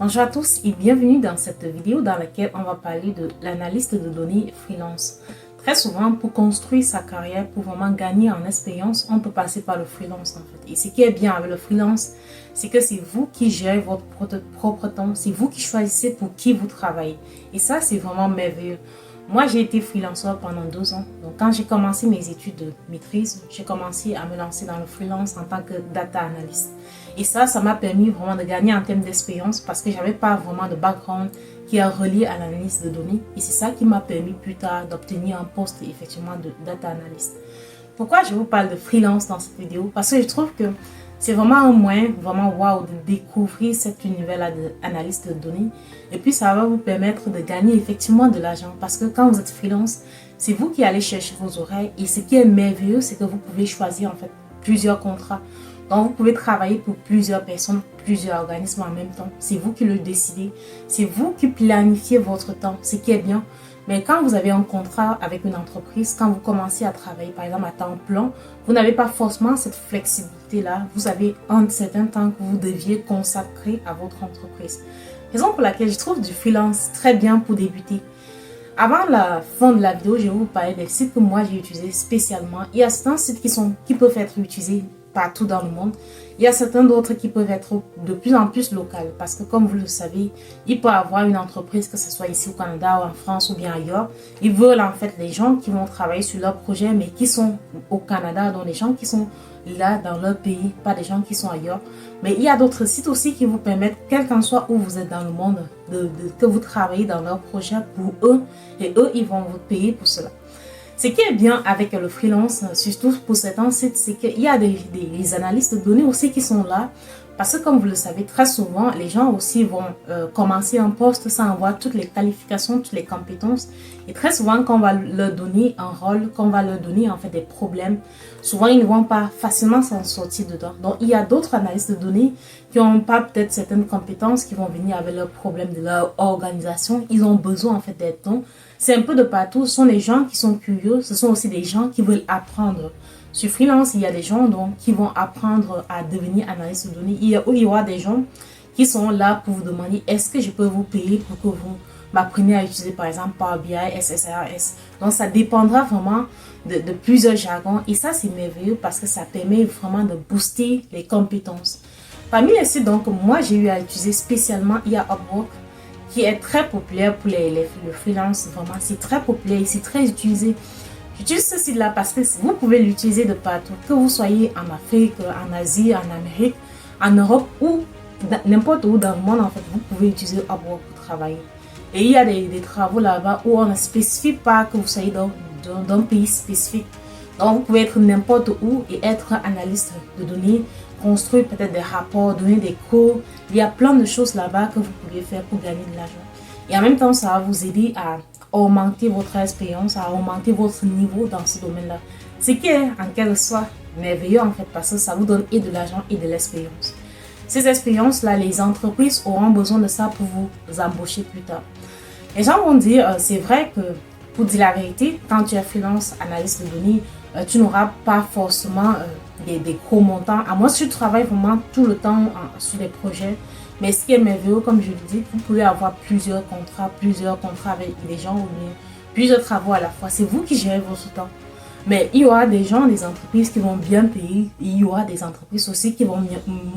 Bonjour à tous et bienvenue dans cette vidéo dans laquelle on va parler de l'analyste de données freelance. Très souvent, pour construire sa carrière, pour vraiment gagner en expérience, on peut passer par le freelance en fait. Et ce qui est bien avec le freelance, c'est que c'est vous qui gérez votre propre temps, c'est vous qui choisissez pour qui vous travaillez. Et ça, c'est vraiment merveilleux. Moi, j'ai été freelanceur pendant 2 ans. Donc, quand j'ai commencé mes études de maîtrise, j'ai commencé à me lancer dans le freelance en tant que data analyst. Et ça m'a permis vraiment de gagner en termes d'expérience parce que j'avais pas vraiment de background qui est relié à l'analyse de données. Et c'est ça qui m'a permis plus tard d'obtenir un poste effectivement de data analyst. Pourquoi je vous parle de freelance dans cette vidéo? Parce que je trouve que c'est vraiment un moyen vraiment wow de découvrir cet univers-là d'analyste de données. Et puis ça va vous permettre de gagner effectivement de l'argent. Parce que quand vous êtes freelance, c'est vous qui allez chercher vos oreilles. Et ce qui est merveilleux, c'est que vous pouvez choisir en fait plusieurs contrats. Donc, vous pouvez travailler pour plusieurs personnes, plusieurs organismes en même temps. C'est vous qui le décidez. C'est vous qui planifiez votre temps, ce qui est bien. Mais quand vous avez un contrat avec une entreprise, quand vous commencez à travailler, par exemple, à temps plein, vous n'avez pas forcément cette flexibilité-là. Vous avez un certain temps que vous deviez consacrer à votre entreprise. Raison pour laquelle je trouve du freelance très bien pour débuter. Avant la fin de la vidéo, je vais vous parler des sites que moi j'ai utilisés spécialement. Il y a certains sites qui peuvent être utilisés partout dans le monde. Il y a certains d'autres qui peuvent être de plus en plus locales parce que comme vous le savez, il peut y avoir une entreprise, que ce soit ici au Canada ou en France ou bien ailleurs. Ils veulent en fait les gens qui vont travailler sur leur projet mais qui sont au Canada, donc les gens qui sont là dans leur pays, pas des gens qui sont ailleurs. Mais il y a d'autres sites aussi qui vous permettent, quel qu'en soit où vous êtes dans le monde, que vous travaillez dans leur projet pour eux et eux, ils vont vous payer pour cela. Ce qui est bien avec le freelance, surtout pour certains sites, c'est qu'il y a des analystes de données aussi qui sont là. Parce que comme vous le savez, très souvent, les gens aussi vont commencer un poste sans avoir toutes les qualifications, toutes les compétences. Et très souvent, quand on va leur donner un rôle, quand on va leur donner en fait des problèmes, souvent ils ne vont pas facilement s'en sortir dedans. Donc il y a d'autres analystes de données qui n'ont pas peut-être certaines compétences, qui vont venir avec leurs problèmes de leur organisation. Ils ont besoin en fait d'aide. Donc c'est un peu de partout. Ce sont des gens qui sont curieux, ce sont aussi des gens qui veulent apprendre. Sur freelance, il y a des gens donc, qui vont apprendre à devenir analyste de données. Il y aura des gens qui sont là pour vous demander est-ce que je peux vous payer pour que vous m'appreniez à utiliser par exemple Power BI, SSRS. Donc ça dépendra vraiment de plusieurs jargons et ça c'est merveilleux parce que ça permet vraiment de booster les compétences. Parmi les sites donc moi j'ai eu à utiliser spécialement, il y a Upwork qui est très populaire pour le freelance. Vraiment c'est très populaire et c'est très utilisé. J'utilise ce site-là parce que vous pouvez l'utiliser de partout, que vous soyez en Afrique, en Asie, en Amérique, en Europe ou n'importe où dans le monde, en fait, vous pouvez utiliser Upwork pour travailler. Et il y a des travaux là-bas où on ne spécifie pas que vous soyez dans un pays spécifique. Donc, vous pouvez être n'importe où et être analyste de données, construire peut-être des rapports, donner des cours. Il y a plein de choses là-bas que vous pouvez faire pour gagner de l'argent. Et en même temps, ça va vous aider à augmenter votre expérience, à augmenter votre niveau dans ce domaine-là. Ce qui est en quelque sorte merveilleux en fait parce que ça vous donne et de l'argent et de l'expérience. Ces expériences-là, les entreprises auront besoin de ça pour vous embaucher plus tard. Les gens vont dire, c'est vrai que pour dire la vérité, quand tu es freelance, analyste de données, tu n'auras pas forcément des gros montants, à moins que tu travailles vraiment tout le temps sur des projets. Mais ce qui est merveilleux, comme je le dis, vous pouvez avoir plusieurs contrats avec des gens ou plusieurs travaux à la fois. C'est vous qui gérez votre temps. Mais il y aura des gens, des entreprises qui vont bien payer. Il y aura des entreprises aussi qui vont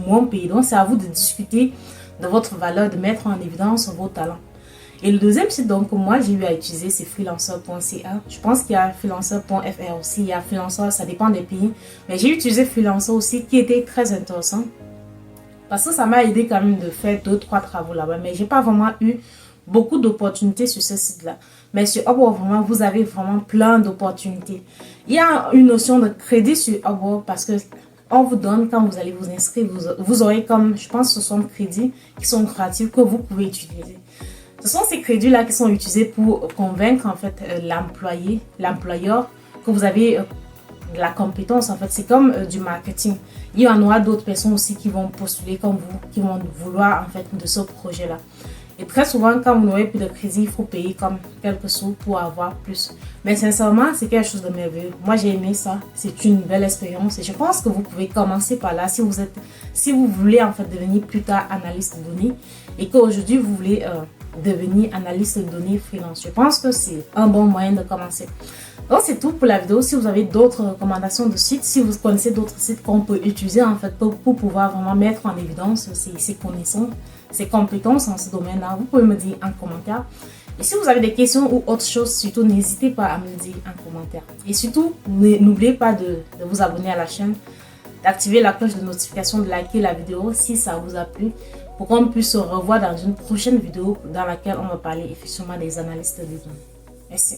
moins payer. Donc, c'est à vous de discuter de votre valeur, de mettre en évidence vos talents. Et le deuxième site donc, que moi j'ai eu à utiliser, c'est freelancer.ca. Je pense qu'il y a freelancer.fr aussi. Il y a freelancer, ça dépend des pays. Mais j'ai utilisé freelancer aussi qui était très intéressant. Parce que ça m'a aidé quand même de faire 2-3 travaux là-bas. Mais je n'ai pas vraiment eu beaucoup d'opportunités sur ce site-là. Mais sur Upwork, vraiment, vous avez vraiment plein d'opportunités. Il y a une notion de crédit sur Upwork parce que on vous donne, quand vous allez vous inscrire, vous aurez comme, je pense, 60 crédits qui sont gratuits que vous pouvez utiliser. Ce sont ces crédits-là qui sont utilisés pour convaincre en fait l'employeur que vous avez de la compétence. En fait, c'est comme du marketing. Il y en aura d'autres personnes aussi qui vont postuler comme vous, qui vont vouloir en fait de ce projet-là. Et très souvent, quand vous n'aurez plus de crédit, il faut payer comme quelques sous pour avoir plus. Mais sincèrement, c'est quelque chose de merveilleux. Moi, j'ai aimé ça. C'est une belle expérience. Et je pense que vous pouvez commencer par là si vous voulez en fait devenir plus tard analyste de données. et qu'aujourd'hui vous voulez devenir analyste de données freelance. Je pense que c'est un bon moyen de commencer. Donc c'est tout pour la vidéo. Si vous avez d'autres recommandations de sites, si vous connaissez d'autres sites qu'on peut utiliser en fait pour pouvoir vraiment mettre en évidence ses connaissances, ses compétences en ce domaine-là, vous pouvez me dire en commentaire. Et si vous avez des questions ou autre chose, surtout n'hésitez pas à me le dire en commentaire. Et surtout, n'oubliez pas de vous abonner à la chaîne, d'activer la cloche de notification, de liker la vidéo si ça vous a plu, pour qu'on puisse se revoir dans une prochaine vidéo dans laquelle on va parler effectivement des analystes de données. Merci.